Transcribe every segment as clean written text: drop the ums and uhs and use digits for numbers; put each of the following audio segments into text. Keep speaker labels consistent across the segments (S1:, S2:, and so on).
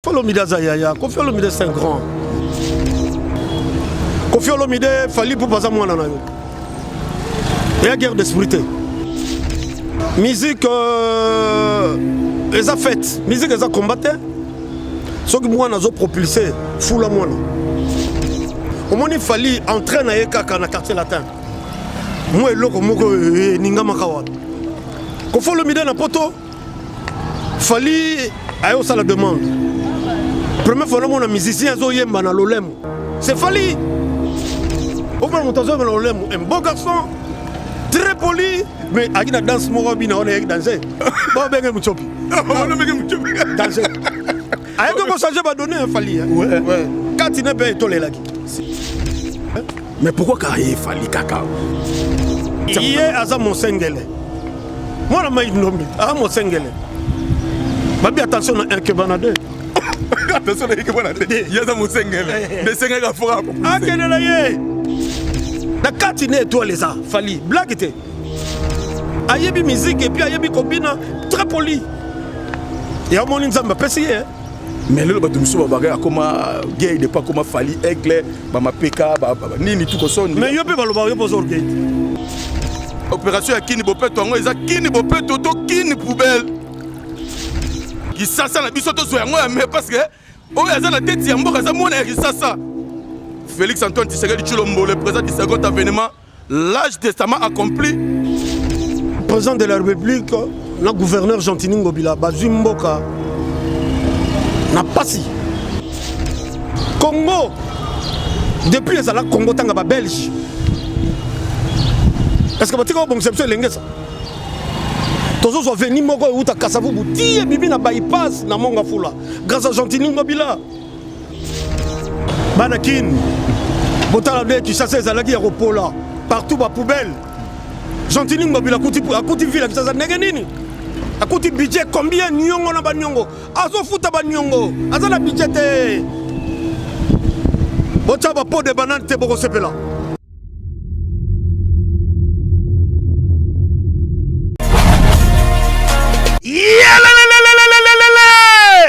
S1: Kofi Olomide Zayaya, Kofi Olomide c'est un grand. Kofi Olomide fallait pour passer moi dans il y a guerre d'esprit. Musique les a faites, musique les a combattu. Ce que moi n'a pas propulsé, fou la moi. Au moins il fallait entraîner dans le quartier latin. Moi loko moko ninga makawa. Kofi Olomide na poto fallait ayo ça la demande. Première fois mon musicien zo yemba na lolemo. C'est fallait. Au moins mon tazo na lolemo, un bon garçon, très poli, mais avec la danse moko bina on est danser. Bon benga muchopi. On benga muchopi. Danser. Ayo ko changer ba donner un fallait. Ouais. Quand il n'est pas tolé là.
S2: Mais pourquoi il fallait caca?
S1: Il est à mon sengele. Moi la maïd nombi, à mon sengele. Babi attention à un kebanade.
S2: Attention à un kebanade. Il y a mon sengele. Des sengele à frappe.
S1: Ah quel est là yé? La catine étoile les a, fallait blague était. Ayebi musique et puis ayebi combina très poli. Et à mon inzamba pessier.
S2: Mais là, je me suis dit que je ne sais pas comment fallait éclairer, ni tout ça.
S1: Mais je peux pas le voir pour orgueil.
S2: Opération à Kini Bopeto, ils ont Kini Bopeto, Kini Poubelle. Ils savent ça, ils sont tous mais parce que, oh, ils ont la tête, ils ont ça. Félix Antoine Tshisekedi Tshilombo, le président du second avènement, l'âge testament accompli.
S1: Le président de la République, le gouverneur Gentini Ngobila, Bazui Mboka. Na pasi Congo depuis les ala Congo tanga ba Belge est-ce que batiko bon conception lengesa tozo so veni moko uta kasavu buti bibi na bypass na monga fula grâce à Gentini Ngobila banakin botala de qui chasse les alaki ya ropola partout ba poubelle Gentini Ngobila akuti ville ça ndenge nini akuti budget combien nyongo na banyongo azo futa banyongo aza na budget te bota ba pot de banane te boko sepela.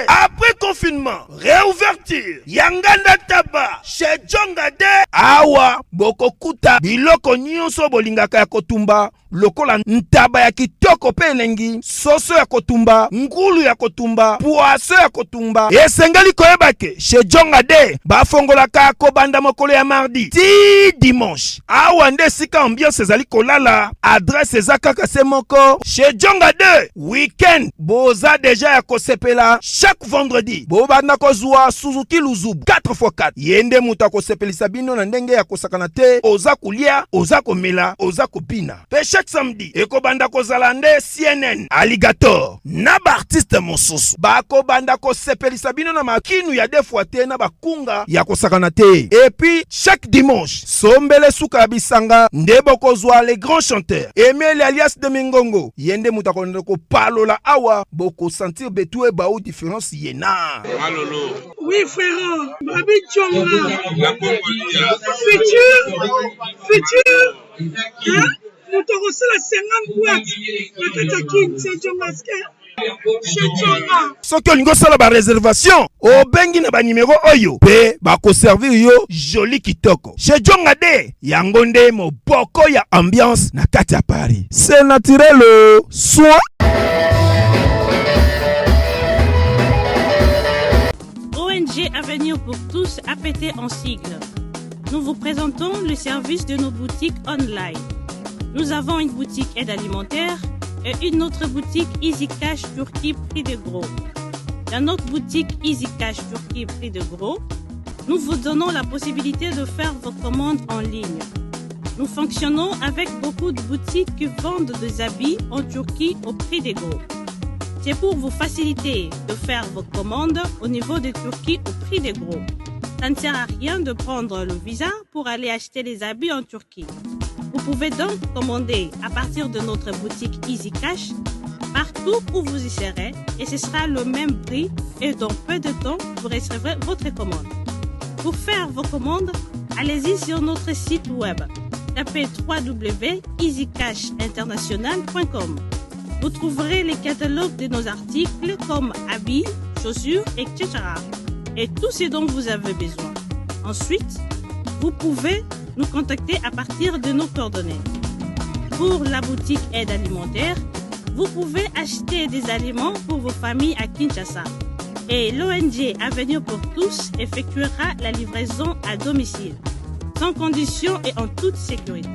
S3: Après confinement, réouverture, Yanganda Taba, chez Djongade, Awa, Bokokuta, Biloko Nyonso Bolingaka ya Kotumba, lokola ntaba ya kitoko pe elengi, soso ya kotumba, ngulu ya kotumba, poaso ya kotumba. Esengali koyebake, chez Djongade, bafongolaka kobanda mokolo ya mardi, ti dimanche. Awa nde sika ambiance ezali kolala, adresse ezaka se moko, chez Djongade, weekend, boza deja ya kosepela, chaque vendredi, bobanda kozwa Suzuki Luzubu, 4x4. Yende muta kosepelisa bino na ndenge ya kosakana te, oza kulia, oza komela, oza kopina. Chaque samedi, ekobanda kozala nde CNN, Alligator, na ba artiste mosusu. Bako banda kosepelisa bino na makinu ya defwa te na bakunga ya kosakana te. Et puis, chaque dimanche, sombele suka bisanga, nde bokozwa les grands chanteurs. Emile alias de Mingongo, yende muta ko palola awa, boko sentir betue ba ou différence yena.
S4: Malolo.
S5: Oui frère, Babi Tchonga. Futur. Hein? Nous te recevons la 50 boîtes. La Katakin, c'est Djongaske.
S3: Soki olingo sala ba réservation, obengi na ba numéro oyo, pe ba ko servir yo joli kitoko. Chez Djongade, yango nde moboko ya ambiance na kati ya Paris. C'est naturel, soit.
S6: ONG Avenir pour tous, APT en sigle. Nous vous présentons le service de nos boutiques online. Nous avons une boutique aide alimentaire et une autre boutique Easy Cash Turquie prix de gros. Dans notre boutique Easy Cash Turquie prix de gros, nous vous donnons la possibilité de faire vos commandes en ligne. Nous fonctionnons avec beaucoup de boutiques qui vendent des habits en Turquie au prix de gros. C'est pour vous faciliter de faire vos commandes au niveau de Turquie au prix de gros. Ça ne sert à rien de prendre le visa pour aller acheter les habits en Turquie. Vous pouvez donc commander à partir de notre boutique Easy Cash partout où vous y serez et ce sera le même prix et dans peu de temps vous recevrez votre commande. Pour faire vos commandes, allez-y sur notre site web. Tapez www.easycashinternational.com. Vous trouverez les catalogues de nos articles comme habits, chaussures, etc. Et tout ce dont vous avez besoin. Ensuite, vous pouvez nous contacter à partir de nos coordonnées. Pour la boutique aide alimentaire, vous pouvez acheter des aliments pour vos familles à Kinshasa. Et l'ONG Avenir pour tous effectuera la livraison à domicile, sans condition et en toute sécurité,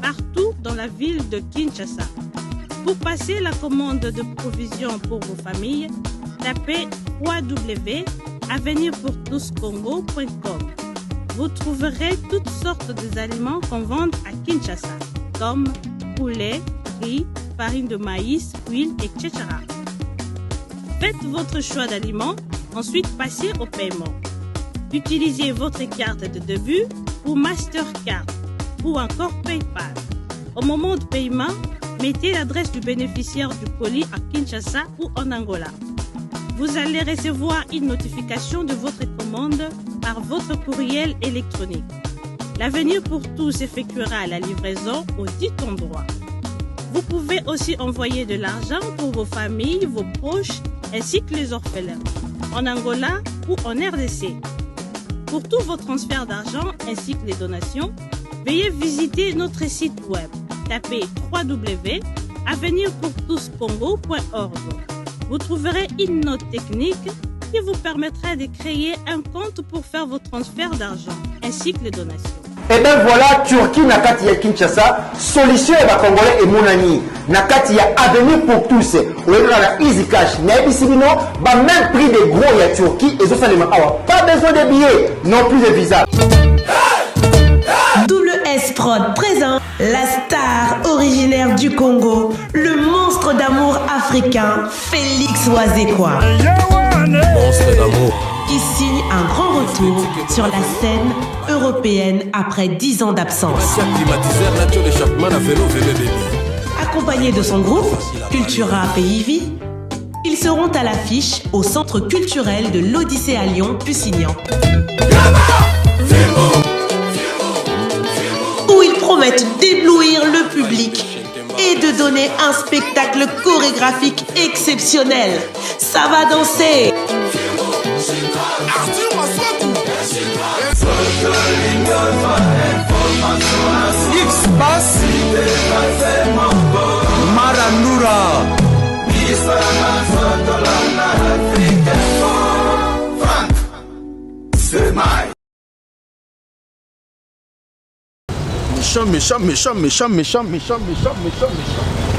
S6: partout dans la ville de Kinshasa. Pour passer la commande de provisions pour vos familles, tapez www.avenirpourtouscongo.com. Vous trouverez toutes sortes d'aliments qu'on vend à Kinshasa, comme poulet, riz, farine de maïs, huile, etc. Faites votre choix d'aliments, ensuite passez au paiement. Utilisez votre carte de début ou Mastercard ou encore PayPal. Au moment de paiement, mettez l'adresse du bénéficiaire du colis à Kinshasa ou en Angola. Vous allez recevoir une notification de votre commande par votre courriel électronique. L'Avenir pour tous effectuera la livraison au dit endroit. Vous pouvez aussi envoyer de l'argent pour vos familles, vos proches, ainsi que les orphelins, en Angola ou en RDC. Pour tous vos transferts d'argent ainsi que les donations, veuillez visiter notre site web. Tapez www.avenirpourtouscongo.org. Vous trouverez une note technique qui vous permettra de créer un compte pour faire vos transferts d'argent ainsi que les donations.
S4: Et bien voilà, Turquie nakati ya Kinshasa, solution ya Congolais et Mounani. Nakati ya Avenir pour tous. Ou la Easy Cash. Naibisibino, même prix des gros ya Turquie et ça les awa. Pas besoin de billets, non plus de visa.
S7: WS Prod présent la star originaire du Congo, le monstre d'amour africain, Félix Wazekwa.
S2: Monstre d'amour.
S7: Qui signe un grand retour sur la scène européenne après 10 ans d'absence. Accompagné de son groupe, Cultura PIV, ils seront à l'affiche au Centre culturel de l'Odyssée à Lyon, Lusignan. Où ils promettent d'éblouir le public et de donner un spectacle chorégraphique exceptionnel. Ça va danser.
S8: X-Bass Marandura
S2: méchant, méchant, méchant, méchant, méchant, méchant, méchant,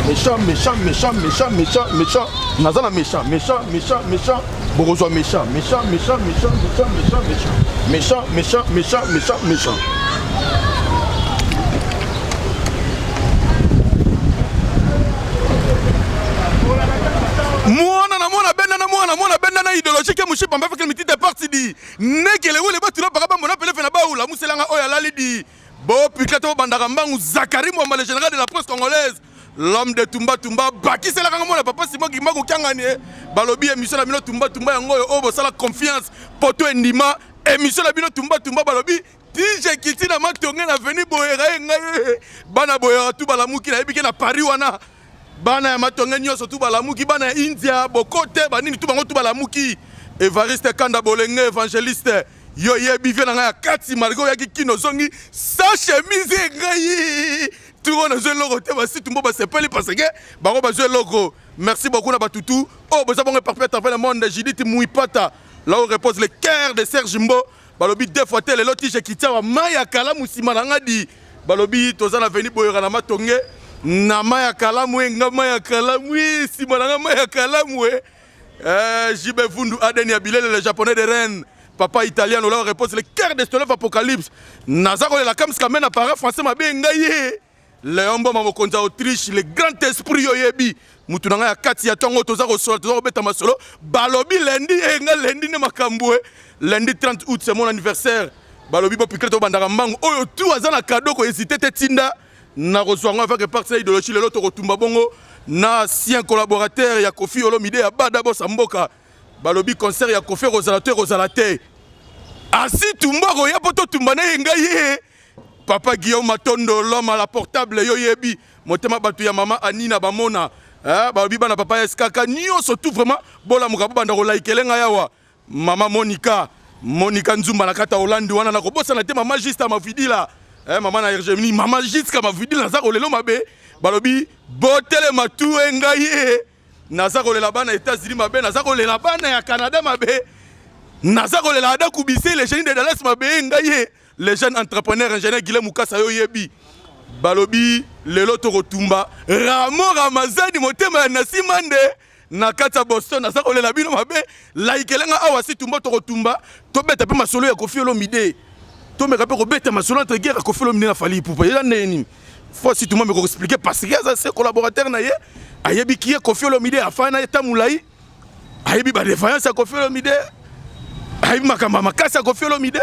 S2: méchant, méchant, méchant, méchant, méchant, méchant, Nazana méchant, méchant, méchant, méchant, Borozoa méchant, méchant, méchant, méchant, méchant, méchant, méchant, méchant, méchant, méchant, méchant. Mwana benda idéologie ke mushi pamba fekele mitite parti di nekele wele batula paraba mona pele fena baula muselanga oya lali di bo piklato bandaka mbangu Zakari Mwamba le général de la presse congolaise l'homme de Tumba Tumba bakisela kanga mona papa Simon Kimbangu kyangani balobi émission la bino Tumba Tumba yango oyo bosala confiance poto endima émission la bino Tumba Tumba balobi DJ Kitina matonge na veni boyera ngai bana boyera tu balamuki na ebike na Paris wana bana ya matonge nyonso tu balamuki bana ya India bokote banini tu bango tu balamuki Evariste Kanda Bolenge évangéliste yo yebi vient na kati margo ya kino zongi sa chemise ngai tu on a joué logo te basi tumbo ba sepeli parce que bango ba joué logo merci beaucoup na batutu oh boza bongo parfait à le monde Judith Mouipata là où repose le cœur de Serge Mbo balobi deux fois tele loti je kitia wa maya kala musima na ngadi balobi toza na veni boyera na matonge na maya kalamu nga maya kalamu sima na maya kalamu Jibe Vundu Aden Yabilele le japonais de Rennes papa italien là repose le cœur de Stolov Apocalypse nazako la kams kamen apparaît français mabe ngaye Léombo Mamokonza Autriche le grand esprit yoyebi mutu nanga ya kati ya tongo tozako solo tozako beta masolo balobi lundi nga lundi ne makambwe lundi 30 août c'est mon anniversaire balobi bo pikle to bandaka mbangu oyo tu azana cadeau ko hésiter te tinda na reçoit avec parti idéologie le loto kotumba bongo na ancien collaborateur ya Kofi Olomide ya bada bossa mboka balobi concert ya Kofi Rosalate asi tumbako ya poto tumbana ngai papa Guillaume Matondo l'homme à la portable yo yebi motema batu ya mama Anina bamona balobi bana papa eskaka nyonso tout vraiment bolamuka bobanda kolikelenga yawa mama Monica Nzumba na kata Hollande wana na kobosana te mama juste mavidila mama na Germany mama juste ka mavidila na za kolelo mabe balobi botele matu engaye na za kolela bana États-Unis mabe na za kolela bana ya Canada mabe na za kolela ada kubise les jeunes de Dallas mabe engaye les jeunes entrepreneurs ingénieur Guilhem Mukasa yo yebi balobi lelo to kotumba Ramo Ramazani motema na simande na kata Boston na sako lela bino mabe laikelenga awa si tumba to kotumba to beta pe masolo ya Koffi Olomide to me ka pe ko beta masolo entre guerre Koffi Olomide na Fally Ipupa ya neni faut si tout le monde me expliquer parce que ça c'est collaborateur na ye ayebi ki Koffi Olomide afana eta mulai ayebi ba défaillance ya Koffi Olomide ayebi makamba makasa Koffi Olomide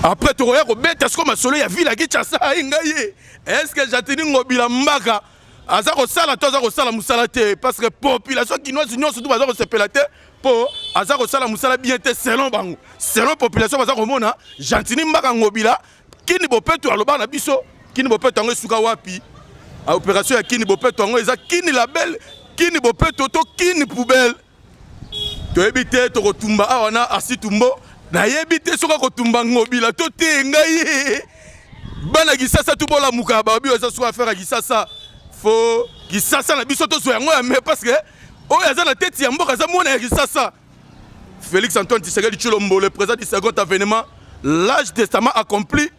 S2: après tu regardes beta ce comme masolo ya ville ki tchasa ngaye est-ce que j'atini ngobila mbaka azako sala to azako sala musala te parce que population kinoise nyonso tout bazako sepela te po azako sala musala bien te selon bango selon population bazako mona jantini mbaka ngobila kini bopeto aloba na biso kini bopeto ngo suka wapi a opération ya kini bopeto ngo eza kini label kini bopeto to kini poubelle to ebite to kotumba awana asitumbo na yebite soka kotumba ngobila to te ngai bana gisasa tu bola muka ba bio eza so affaire gisasa faut gisasa na biso to so yango mais parce que o eza na tête ya mboka za mona gisasa Félix Antoine Tshisekedi Tshilombo le président du second avènement l'âge testament accompli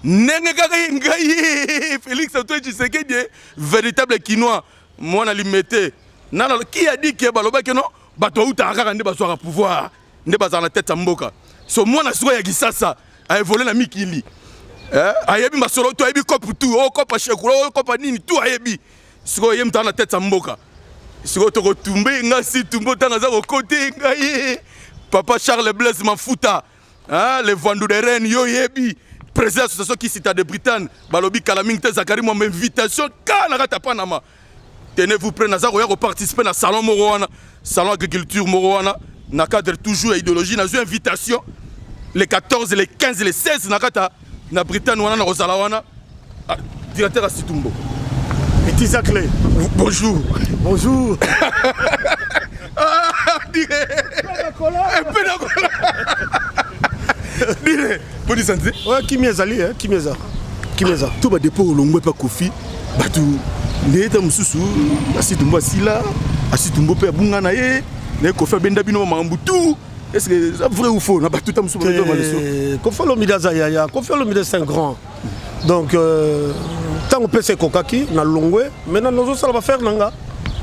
S2: ngai Félix Antoine Tshisekedi véritable quinois mona limité nana qui a dit que baloba que non bato uta kaka nde bazwa pouvoir nde bazana na tête ya mboka so mona so ya gisasa a évolué na mikili ayebi masolo to ayebi kopu tu o kopa shekula o kopa nini tu ayebi siko yem tana tête ya mboka siko to kotumbe nga si tumbo tanga za ko côté ngai papa Charles Blaise Mafuta les vendeurs de Rennes yo yebi président association qui cita de Bretagne balobi kalaming te Zakari mo invitation kana kata panama tenez-vous prêts na za ko participer na salon moroana salon agriculture moroana na cadre toujours idéologie na zo invitation les 14 les 15 les 16 na kata na Bretagne wana na Rosala wana directeur Asitumbo
S1: Petit Zaclé
S2: bonjour
S1: bonjour
S2: dire bonne santé
S1: ouais Kimiezali Kimieza
S2: tout ba dépôt longwe pa Koffi batu ndeta mususu Asitumbo asila Asitumbo pe bunga na ye ne Koffi benda bino mambu tout. Est-ce que c'est vrai ou faux?
S1: Koffi Olomide c'est un grand. Donc, tant qu'on peut se kokaki, na longwe, maintenant nous ça va faire nanga.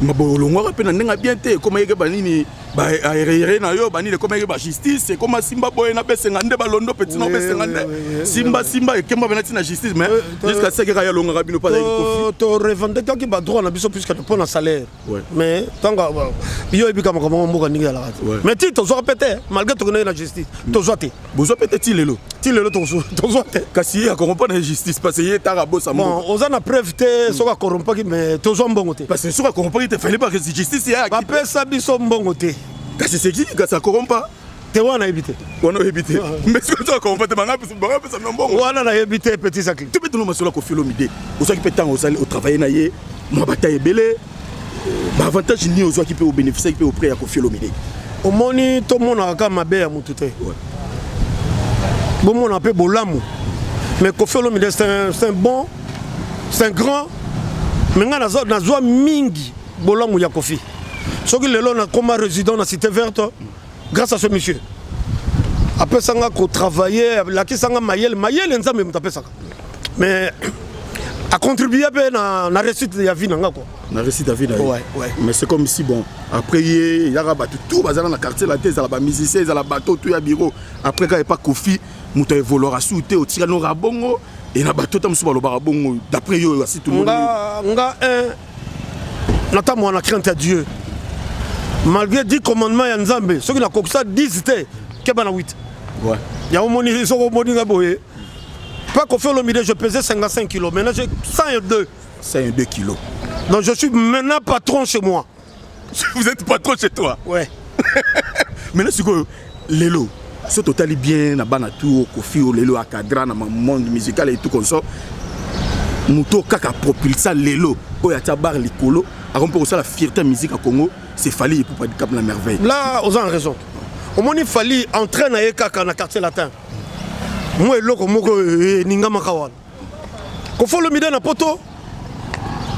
S2: Mais bon, longwe pe na ndenga bien te, comme yeke banini ba aéré na yo banini comme yeke ba justice, c'est comme Simba boy na pese ngande ba londo petit na pese ngande. Simba et kemba benati na justice mais jusqu'à ce que ya longa rabino pas Koffi.
S1: To revendiquer qui ba droit na biso puisque tu prends un salaire. Mais tant que yo ebi kama mboka ningi la rate. Mais ti to zo répéter malgré to connais la justice. To zo te.
S2: Bozo pété ti lelo
S1: to zo te.
S2: Kasi ya corrompre na justice parce que ta bossa mo.
S1: Bon, on a preuve te soka corrompre qui mais to zo mbongo te.
S2: Parce que soka corrompre te fallait pas que justice ya.
S1: Ba pesa biso mbongo te.
S2: Kasi c'est qui ça corrompt
S1: te wana éviter.
S2: On a évité. Mais ce que tu as compris, c'est un bon.
S1: On a évité petit sac.
S2: Tu peux te nommer sur la Koffi Olomide. Au soit qui peut tant au travail naïe, moi bataille belé. Avantage ni aux qui peut au bénéficier qui peut au prêt à Koffi Olomide.
S1: Au moni tout le monde a quand ma belle à moutouté. Bon mon appelle Bolamu. Mais Koffi Olomide c'est un bon, c'est un grand. Mais on a na zoa mingi Bolamu ya Koffi. Ce qui le long comme résident dans la cité verte. Grâce à ce monsieur. Après ça, on a travaillé, la qui s'en a maillé, ensemble, mais a contribué à la réussite de la vie.
S2: La réussite de la vie. Mais c'est comme ici, bon. Après, il y a tout, dans le quartier, la thèse, il y a des musiciens, il y a des bateaux, tout, il y a des bureaux. Après, quand il n'y a pas Koffi, il y a des voleurs à souter, il y a des rabongo, et il y a des bateaux, il y a des rabongo. D'après, il y a tout le monde.
S1: On a crainte à Dieu. Malgré 10 commandements, il y a Nzambe. Ceux qui n'ont pas ça, 10 c'était qu'il y a 8.
S2: Ouais.
S1: Il y a un moni, ils sont au pas Koffi Olomide, je pesais 55 kilos. Maintenant, j'ai 102.
S2: 102 kilos.
S1: Donc, je suis maintenant patron chez moi.
S2: Vous êtes patron chez toi?
S1: Ouais.
S2: Maintenant, c'est que Lelo, c'est totalement bien, na Banatou, Koffi, Lelo, à Cadra, dans le monde musical et tout comme ça. Muto kaka propulsa lelo oya ta bar likolo akompe ko la fierté musique à Congo c'est Fally pour pas du cap la merveille.
S1: Là aux en raison. Au moni Fally entraîne à kaka na quartier latin. Moi loko moko ninga makawana. Ko faut le midi na poto.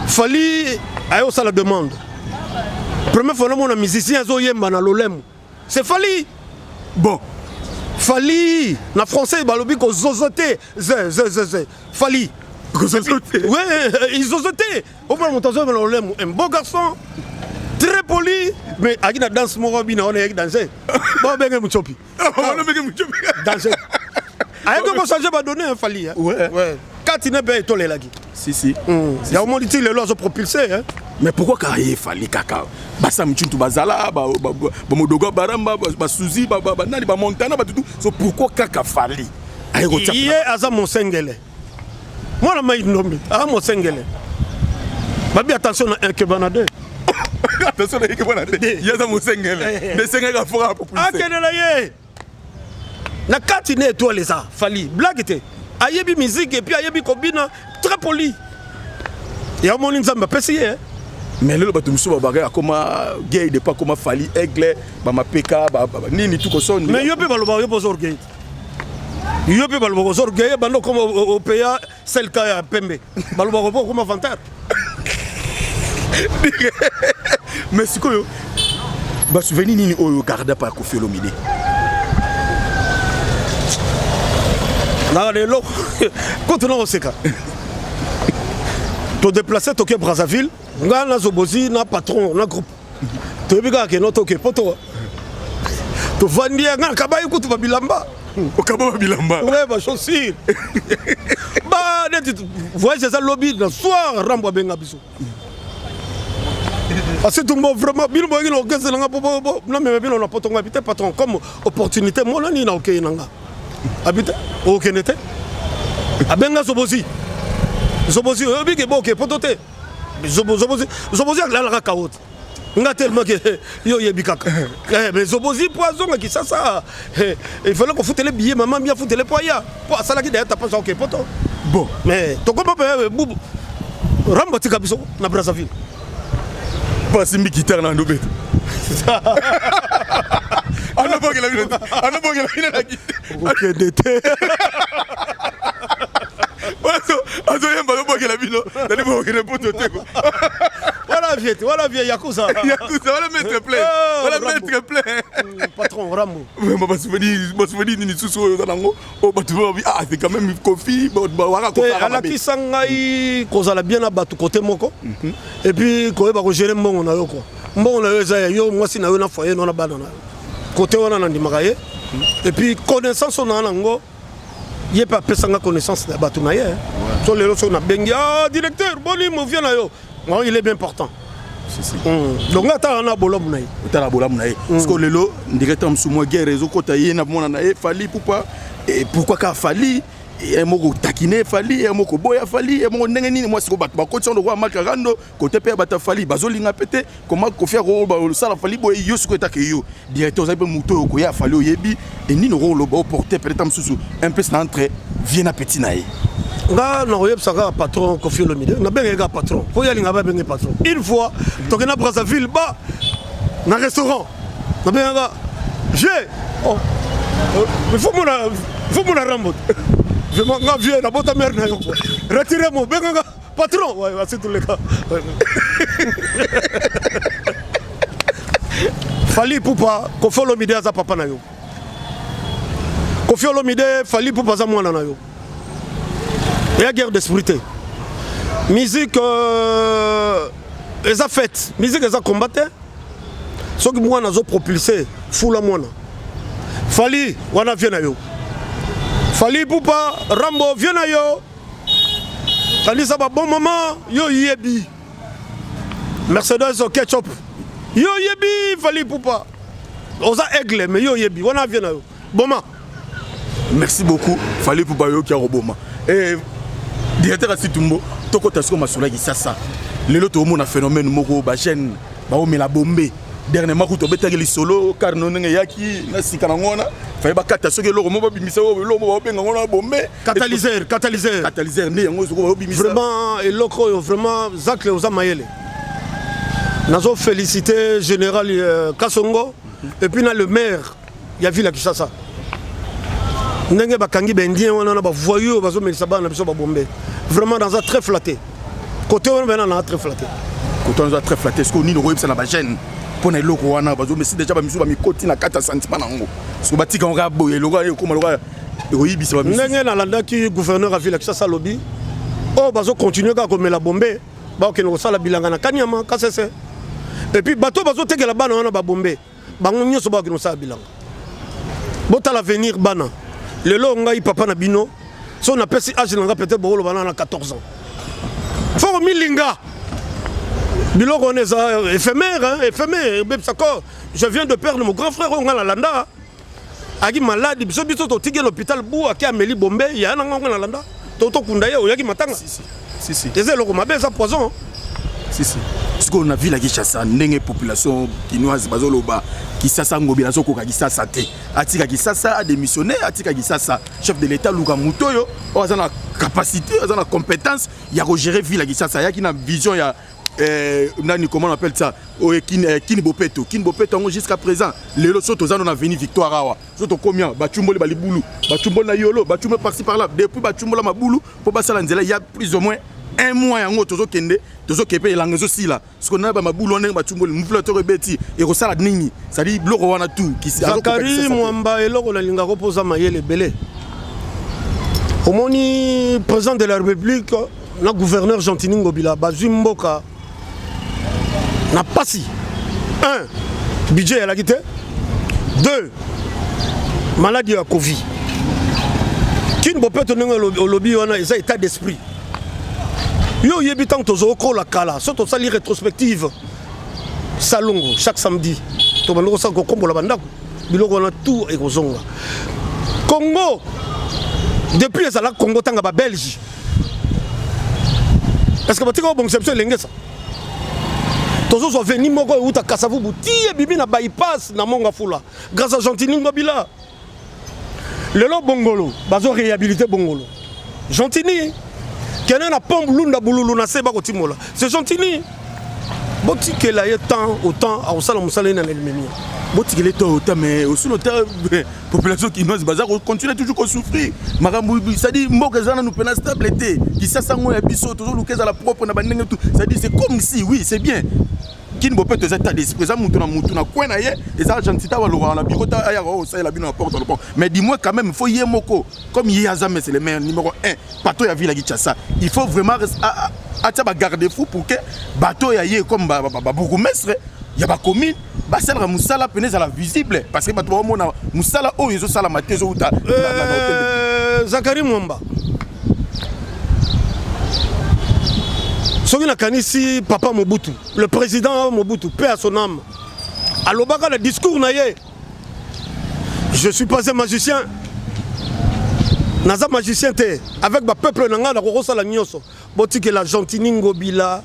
S1: Fally ayo ça la demande. Première fois mon musicien zo yemba na lolem. C'est Fally.
S2: Bon.
S1: Fally na français balobi ko zozoté. Fally.
S2: Ouais,
S1: ils zozoté. Au moins mon tazo na lolem un beau garçon. Très poli, mais à la danse, on est dansé. Bon, ben, on chopi. Danser. Aïe, comment ça, je vais donner un Fally. Ouais. Quand il n'est pas étonné là.
S2: Si.
S1: Il y a au moins dit les lois sont propulsées.
S2: Mais pourquoi carrière Fally kaka? Basa mchuntu bazala, modogo baramba, basuzi, nani ba montana, ba tout. So pourquoi kaka Fally?
S1: Il est à mon sengele. Moi la main nommé. À mon sengele. Babi attention à un kebanade.
S2: Attention à kebanade. Il y a mon sengele. Le sengele a fort à propulser.
S1: Ah kenela ye. Na katine étoile ça, Fally. Blague était. Ayebi musique et puis ayebi kobina très poli. Il y a mon nzamba pessier.
S2: Mais là, tu me souviens, comment gay de pas comment Fally aigle, ma PK, ni tout ça.
S1: Mais yo pe baloba yo pozo orgueil. Yo pe baloba pozo orgueil, bando comme au pays celle qui a pembe. Baloba ko comme vantar.
S2: Mais c'est quoi yo? Ba souvenir ni o garda pas Koffi Olomide.
S1: Là les lo. Continue au seka. To déplacer toke Brazzaville. Nga na zobozi na patron na groupe. To biga ke no toke poto. To vandia nga kabayi kutu babilamba.
S2: O kaba bilamba.
S1: Ouais ba chaussure. Ba net voyage ça lobby na soir rambo benga biso. Parce que tout monde vraiment bien mo ngino gese nga bobo na me bien na poto nga habiter patron comme opportunité mo na ni na okay nanga. Habiter OK nete. Abenga zobozi. Zobozi obi ke boke potote. Zobozi ak la kaot. Nga tellement que yo yebikaka. Mais Zobozi poison qui ça il fallait qu'on foute les billets maman bien foute les poya. Pour ça là qui derrière t'as pas OK poto.
S2: Bon,
S1: mais to comment boubou. Rambo tika biso na Brazzaville.
S2: Pas si mi guitare na ndobet. Ana boge la guitare. Ana boge la guitare.
S1: OK d'été. Voilà vieux Yakuza.
S2: Voilà maître plein. Voilà maître plein.
S1: Patron Rambo.
S2: Mais ma souvenir ni sous dango. Oh c'est quand même Koffi wara ko fara.
S1: Ala kisangai kozala bien na batu côté moko. Et puis ko ba ko gérer mbongo na yo ko. Mbongo na yo za yo moi si na yo na foyer no na banana. Côté wana na ndimaka ye. Et puis connaissance on a nango. Il n'y a pas de connaissance de Batounaye. Sur les réseaux, on a bengi. Ah, directeur, bon, il est bien important. Donc, on a bolom naï.
S2: On a bolom naï. Parce que le directeur Msoumou guerre réseau côté yéna mon naï Fally pourquoi et pourquoi qu'a Fally et un mot taquiné Fally et un mot boya Fally et mon nengeni moi c'est ko batba côté on voit Makarando côté père bata Fally bazolinga pété comment ko faire le sala Fally boy yo ce que ta yo directeur ça peut muto ko ya Fally yebi et ni no rolo ba porter peut-être msusu un peu ça entre vient à petit naï.
S1: Nga na oyeb saka patron Koffi Olomide na benga patron ko yalinga ba benga patron une fois to na Brazzaville ba na restaurant na benga j'ai il faut mon Rambo je m'en viens na bota mère na yo retirez mon benga patron ouais c'est tous les cas Fally Poupa Koffi Olomide za papa na yo Koffi Olomide Fally Poupa za mwana na yo. Il y a guerre d'esprit. Musique, les a faites. Musique, les a combattu. Ce qui moi, nous a propulsé, fou la moine. Fally, wana vient à yo. Fally Poupa, Rambo vient à yo. Fally, ça va bon maman, yo yebi. Mercedes au ketchup. Yo yebi, Fally Poupa. On a aigle, mais yo yebi, wana vient à yo. Bon maman.
S2: Merci beaucoup, Fally Poupa yo qui a roboma. Et directeur Asitumbo, toko tasko masula ki sasa. Lelo to mona phénomène moko ba chaîne ba o mela bombe. dernièrement kuto betaki li solo car non nga yaki na sikana ngona fay bakata soki loko mo babimisa loko benga ngona bombe catalyseur ni yango soko babimisa
S1: vraiment eloko vraiment Zach Leoza Mayele nazo féliciter général Kasongo et puis na le maire ya ville Kinshasa ndenge bakangi bendien wana na ba voyou bazo melisa bana biso ba bombe vraiment dans un très flatté côté on est dans très flatté
S2: côté on est très flatté parce que ni no royebisa na ba gêne pona eloko wana bazo mesi déjà ba misu ba mikoti na kata sentiment nango so batika on rabo eloko ekoma loka royebisa ba misu
S1: ndenge na landa ki gouverneur a ville Kinshasa lobby oh bazo continuer ka komela bombe ba okeno ko sala bilanga na Kanyama kasese et puis bateau bazo tekela bana wana ba bombe bango nyoso ba okeno sala bilanga bota l'avenir bana lelo ngai papa na bino so na pesi âge nanga peut-être bolo bana na 14 ans faut milinga biloko on est éphémère hein éphémère je viens de perdre mon grand frère on a la landa agi malade biso to tigé l'hôpital bu aki ameli bombe ya na ngona landa to kunda ye oyaki matanga
S2: si
S1: des loko mabe ça poison
S2: si ce qu'on a vu la Kinshasa ndenge population kinoise bazoloba Kinshasa ngobila sokoka Kinshasa te atika Kinshasa a démissionné atika Kinshasa chef de l'état Luka Mutoyo azana capacité azana compétence ya gérer ville la Kinshasa ya kina vision ya nani comment on appelle ça Kini Bopeto jusqu'à présent les lots on a venu victoire awa soto combien bachumboli balibulu bachumboli na yolo bachumboli par-ci par-là depuis bachumbola mabulu pour basala nzela il y a plus ou moins un mois yango tozo kende tozo kepe langezo sila ce qu'on a ba mabulu on bachumboli muflateur beti et rosala nini ça dit bloko wana tout qui
S1: Zakari Mwamba eloko la linga reposa Mayele belé omoni président de la République na gouverneur Gentini Ngobila bazimboka na pasi 1 budget à la quitté 2 maladie à Covid qui ne peut pas tenir au lobby on a état d'esprit yo yebi tant tozo ko la kala surtout ça li rétrospective salongo chaque samedi to bandoko sa ko kombo la bandako biloko na tout et kozonga Congo depuis ça la Congo tanga ba Belgique est-ce que batika bon conception lengesa tozo so veni moko uta kasavu buti bibi na bypass na monga fula grâce à Gentini Ngobila lelo bongolo bazo réhabiliter bongolo Gentini kena na pombe lunda bululu na seba kotimola c'est Gentini boti que la temps autant à osala musala na l'ennemi
S2: boti que le temps autant mais aussi le population qui nous bazar continue toujours à souffrir makambu ça dit mboka zana nous pena stabilité qui ça sango ya biso toujours lukeza la propre na bandenge tout ça dit c'est comme si oui c'est bien Kini Bopeto état d'esprit ça mutu na coin na ye et ça gentita wa lo na bikota aya ko ça la bino porte le pont mais dis-moi quand même il faut yé moko comme Yazame c'est le meilleur numéro 1 bateau ya ville à Kinshasa il faut vraiment à garder fou pour que bateau ya yé comme ba bourgmestre ya ba commune ba sala musala penez à la visible parce que bateau mona musala o yezo sala matezo uta
S1: Zakari Mwamba Soki na kanisi papa Mobutu, le président Mobutu, paix à son âme. Alobaka le discours na ye. Je suis pas un magicien. Naza magicien te avec ba peuple nanga na kokosa la nyoso. Boti que la Gentini Ngobila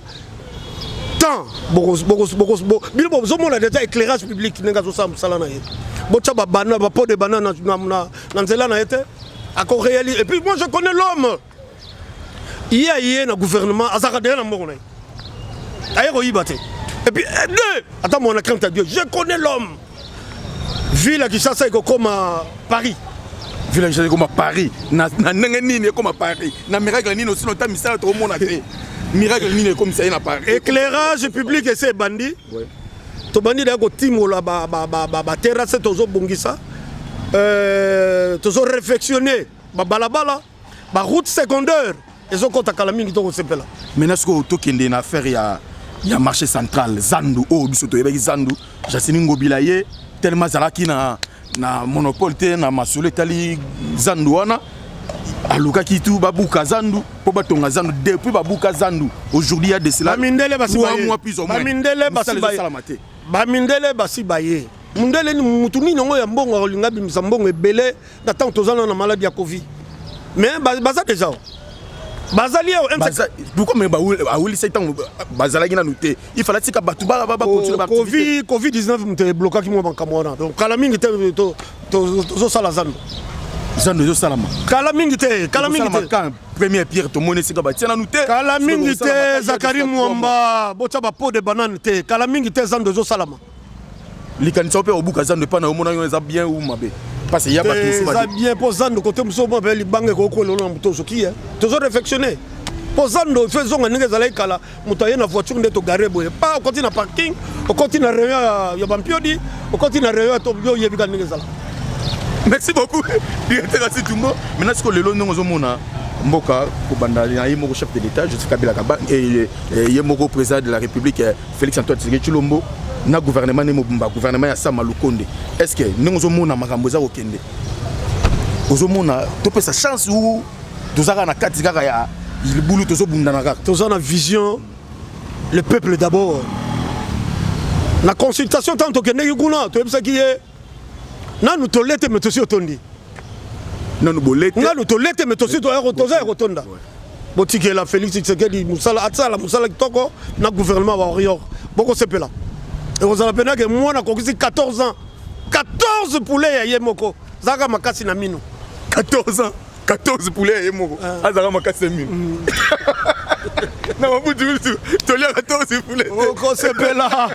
S1: tant bogos bilo bozo mona déjà éclairage public nenga zo sala na ye. Botcha ba bana ba pot de banana na nzela na yete. Ako réaliser et puis moi je connais l'homme. Il y a un gouvernement à Zaradé na mbongo. Aéro yibate. Et puis deux, attends mon crainte à Dieu, je connais l'homme. Ville à Kinshasa comme à Paris.
S2: Ville à Kinshasa comme à Paris. Na nini comme à Paris. Na miracle nini aussi longtemps misala tout le monde a fait. Miracle nini comme ça à Paris.
S1: Éclairage public et c'est bandit. Oui. To bandit d'ako timo la ba terrasse tozo bongisa. Tozo réfectionner ba balabala, ba route secondaire. Ils ont compté à la mine qui est là.
S2: Maintenant, ce que tu as affaire, il y a marché central, Zandu, Zandu, Jassini Ngobilaye, tellement Zalaki na monopole, na Masole Tali, Zanduana, Aluka Kitu, Babouka Zandu, Pobatonga Zandu, depuis Babouka Zandu. Aujourd'hui, il y a des cela.
S1: Bamindele Basibaye. Bamindele Basibaye. Mundele ni mutuni nongo ya mbongo olinga bimisa mbongo ebele na tant tozana na maladie ya Covid. Mais baza déjà bazali
S2: pourquoi mais baouli c'est temps bazalaki na noté il fallait tika batu ba continuer ba
S1: Covid 19 mte bloqué ki mo bankamona donc kala mingi te to sala zando
S2: zo salama
S1: kala mingi te
S2: première pierre to moni sika ba tiana noté
S1: kala mingi te Zakari Mwamba bota ba pot de banane te kala mingi te zando zo salama
S2: likanisa pe obuka zando pa na omona yo eza bien ou mabe parce qu'il y a pas tout
S1: ça bien posando côté muso mo be libange ko ko lolo muto soki toujours réflexionner posando faisons nga ngeza lai kala muto yena voiture ndeto garé boye pas au continue na parking au continue na réunion ya bampiodi au continue na réunion to yo yebika ngeza la.
S2: Merci beaucoup directeur Assis Tumbo maintenant ce que lelo ndongo mona mboka ko banda na yemo chef de l'état Joseph Kabila Kaba et yemo président de la République Félix Antoine Tshisekedi Tshilombo na gouvernement ne mobumba gouvernement ya Sama Lukonde est-ce que nous mona makambo za okende ozomona to pesa chance ou tozaka na kati kaka ya libulu tozobunda na kaka
S1: tozana vision le peuple d'abord na consultation tant okende yuguna to ebisa ki nanu tolete mais tosi otondi
S2: nanu bolete
S1: nanu tolete mais tosi to toza rotonda botike la Félix Tshisekedi musala atsala musala kitoko na gouvernement wa Orior boko sepela. Et vous avez appris que moi, j'ai 14 ans. 14 poulets à Yemoko. Zaga makasi na mino.
S2: 14 ans. 14 poulets à Yemoko. Zaga makasi na mino. Non, vous dites, tu as 14 poulets.
S1: Oh, c'est là.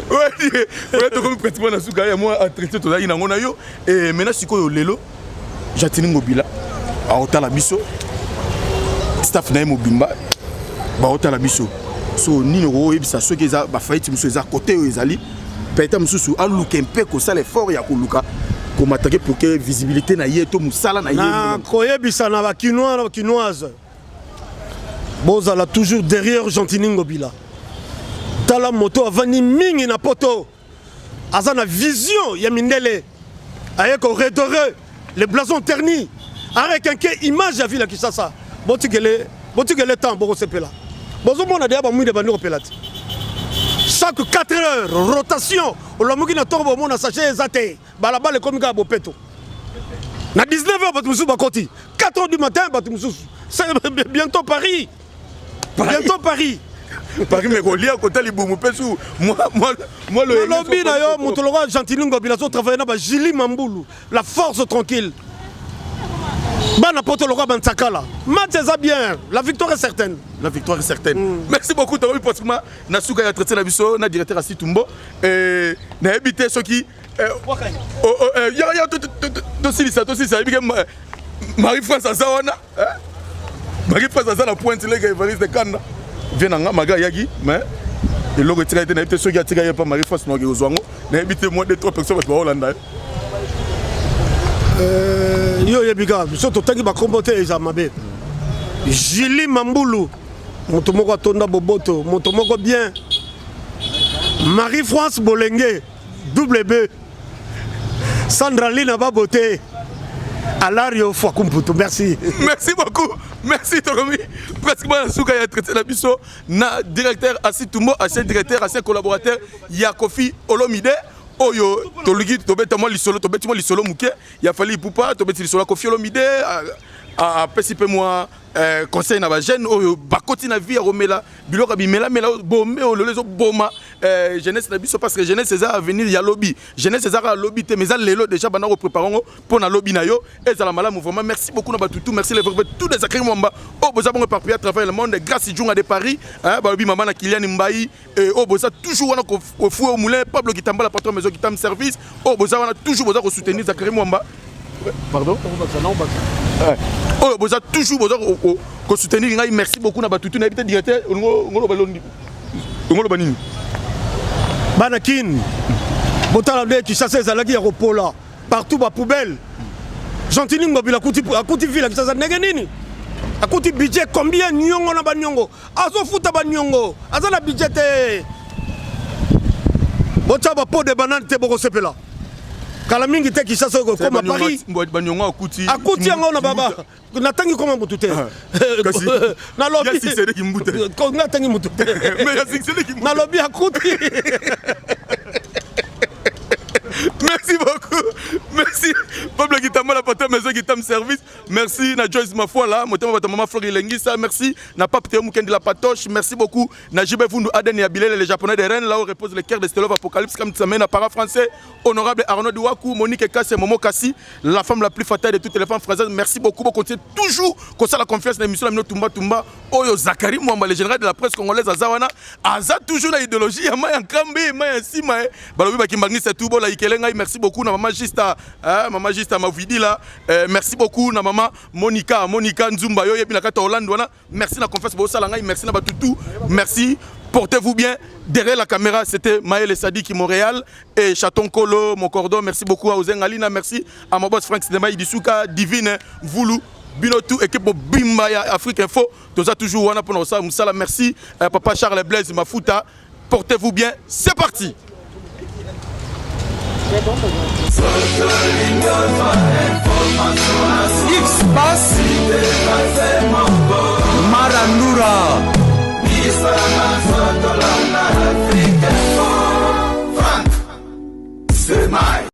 S2: Ouais, tu as pratiquement la souka. Moi, à traiter, tu as eu un yo. Et maintenant, si tu lelo, j'attends Mobila. À Otalabiso. Staff na Mobimba. Ba Otalabiso. So ni no ebisa so keza ba faiti muso eza côté ezali peta mususu aluka mpe ko sala effort ya koluka ko matake pour que visibilité na yeto musala na
S1: yeto ko yebisa na ba kinois na kinoise bozala toujours derrière Gentini Ngobila tala moto avani mingi na poto azana vision ya mindele aye ko redorer les blasons ternis avec un image ya ville Kinshasa botikele temps boko sepela. Chaque 4 heures, rotation, on a mis un sachet zaté, balabal et comme à Bopeto. Na 19h, 4 h du matin, c'est bientôt Paris. Bientôt Paris.
S2: Paris, mais on lit à côté les boumou pesou. Moi, le
S1: lobby d'ailleurs, mon tolora Gentini Ngobila travaille dans Jili Mamboulou, la force tranquille. Bana poto loko bantsakala. Match ça bien, la victoire est certaine.
S2: La victoire est certaine. Merci beaucoup Taoui Potsuma, Nasuka ya traité la biso, na directeur Assis Tumbo et na habité ceux qui ya to silisa Marie-France Azawana. Marie-France Azana pointe les gars Evariste de Kanda. Vient en maga yagi mais et logo tiré na habité ceux qui a tiré pas Marie-France no gezwango. Na habité moins de 3 personnes pour Hollande.
S1: Yo yebiga soto tangi ba kombote eza mabe Jili Mamboulou moto moko tonda boboto moto moko bien Marie-France Bolenge double B Sandra Lina Babote Alario Fwakumputu merci
S2: beaucoup merci Toromi pratiquement la souka ya traité la biso na directeur Assis Tumbo ancien directeur ancien collaborateur Yakofi Olomide Oyo tolugi tobeta moi lisolo tobeti moi lisolo muke ya fali pupa tobeti lisolo Kofi Olomide a pesipe moi conseil na ba jeune oyo bakoti na vie romela biloko bimela mela bombe o lezo boma jeunesse na biso parce que jeunesse c'est à venir ya lobby jeunesse c'est à lobby te mais ça lelo déjà bana ko préparer pour na lobby na yo et ça la malamu vraiment merci beaucoup na batutu merci les tous des Zakari Mwamba oh boza bon éparpillé à travers le monde grâce Junga de Paris hein ba lobby maman na Kylian Mbayi et oh boza toujours wana ko fou au moulin Pablo Kitamba la patron maison Kitam service oh boza wana toujours boza ko soutenir Zakari Mwamba pardon oh boza toujours boza ko soutenir ngai merci beaucoup na batutu na habité directeur ngolo balondi ngolo banini
S1: Banakin botala de Kinshasa ezalaki ya kopola partout ba poubelle Gentini Ngobila akuti ville Kinshasa ndenge nini akuti budget combien nyongo na banyongo azofuta banyongo azana budget te botsa ba pot de banane te boko sepela kala mingi te Kinshasa ko koma Paris
S2: banyongo akuti
S1: yango na baba natangi koma mutu te na lobby ko natangi mutu te na lobby akuti.
S2: Merci beaucoup. Merci. Pablo Kitamba la patron. Motema Zegitam Service. Merci na Joyce Mafola, Motema Maman Flori Lengisa, merci na Pape Théo Mukendi la Patoche, merci beaucoup na Jibe Vundu Aden et Abilele, les Japonais de Rennes, là où repose le cœur de Stelov Apocalypse, comme tu na para français, honorable Arnaud Douakou, Monique Kassé, Momo Kassi, la femme la plus fatale de toutes les femmes françaises. Merci beaucoup, vous continuez toujours comme ça la confiance dans l'émission la Tumba Tumba. Oyo Zakari Mwamba, le général de la presse congolaise à Zawana, Aza toujours la idéologie, Maya Kambi, Maya Sima, Balobi Bakimbangi c'est tout bon la Ikelenga, merci beaucoup na maman Gista, maman Gista Mavidi là, merci beaucoup na maman Monica Nzumba yo yebi na kata Hollande wana, merci na confiance bo salanga, merci na batutu, merci. Portez-vous bien. Derrière la caméra, c'était Maël Sadik Montréal et Chaton Kolo, mon cordon. Merci beaucoup à Ozen Alina. Merci à mon boss Frank Sidema Idisuka, Divine, Voulou, Binotou, équipe Bimba Afrique Info. Tout ça toujours wana pour nous ça. Moussala, merci. Papa Charles Blaise Mafuta. Portez-vous bien. C'est parti.
S8: X-Bass Maranura Frank, c'est my